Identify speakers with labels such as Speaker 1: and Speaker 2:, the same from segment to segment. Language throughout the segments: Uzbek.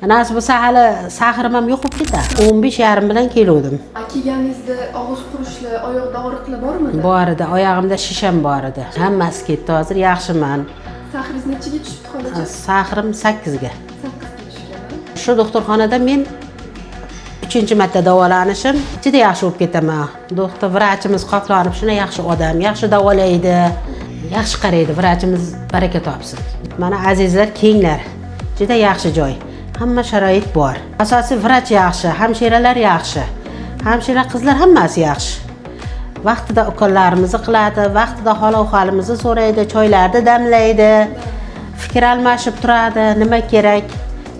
Speaker 1: Nasib bo'lsa hali sahrim ham yo'q bo'lib ketadi. 15,5 bilan kelgandim.
Speaker 2: Kelganingizda og'iz qurishlar, oyoqda og'riqlar bormi?
Speaker 1: Bor edi, oyog'imda shisham bor edi. Hammasi ketdi, hozir yaxshiman.
Speaker 2: Sahringiz nechaga tushibdi hozircha?
Speaker 1: Sahrim 8 ga.
Speaker 2: 8 ga tushgan.
Speaker 1: Shu doktorxonada men 3-marta davolanishim, juda yaxshi bo'lib ketaman. Doktor vrachimiz Qoplanov shuna yaxshi odam, yaxshi davolaydi, yaxshi qaraydi. Vrachimiz baraka topsin. Mana azizlar, kenglar. Juda yaxshi joy. Hamma sharoit bor. Asosiy vrach yaxshi, hamshiralar yaxshi. Hamshira qizlar hammasi yaxshi. Vaqtida ukollarimizni qiladi, vaqtida hol-ahvolimizni so'raydi, choylarni damlaydi. Fikr almashib turadi, nima kerak,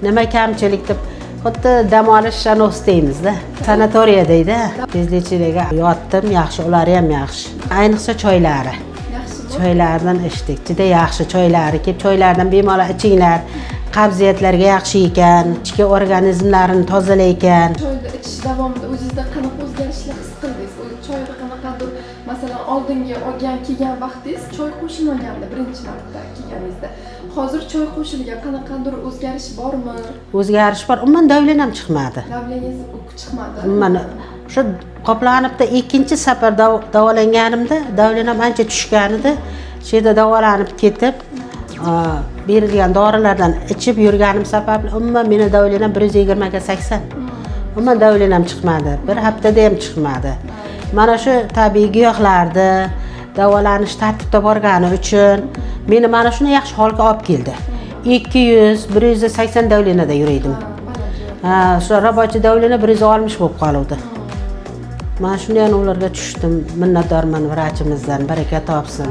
Speaker 1: nima kamchilik deb. Xuddi dam olish shanos deymizda. Sanatoriya deydi. Bezlechiliga yotdim, yaxshi, ular ham yaxshi. Ayniqsa choylari.
Speaker 2: Yaxshimi?
Speaker 1: Choylardan ichdik. Juda yaxshi choylari. Kelib choylardan bemalol ichinglar. Qabziyatlarga yaxshi ekan, ichki organizmlarini tozalaykan.
Speaker 2: Choyni ichish davomida o'zingizda qanaqa o'zgarishlar his qildingiz? Choyga qanaqadir, masalan, oldingi kelgan vaqtingiz choy qo'shilmaganda birinchi marta kelganingizda. Hozir choy qo'shilgan, qanaqadir o'zgarish bormi?
Speaker 1: O'zgarish bor. Umuman davlen ham chiqmadi.
Speaker 2: Davlengiz chiqmadi.
Speaker 1: Umuman shu Qoplanibda ikkinchi safar davolanganimda davlen ham ancha tushgan edi. Shu yerda davolanib ketib, berilgan dorilardan ichib yurganim sababli umuman meni davlenam 120 ga 80. Umuman davlen ham chiqmadi. Bir haftada ham chiqmadi. Mana shu tabiiy giyohlarni davolanish tartibda borgani uchun meni mana shuni yaxshi holga olib keldi. 200-180 davlenada yuraydim. Shu rabochiy davlena 160 bo'lib qoldi. Mana shunday ularga tushdim. Minnatdorman vrachimizdan, baraka topsin.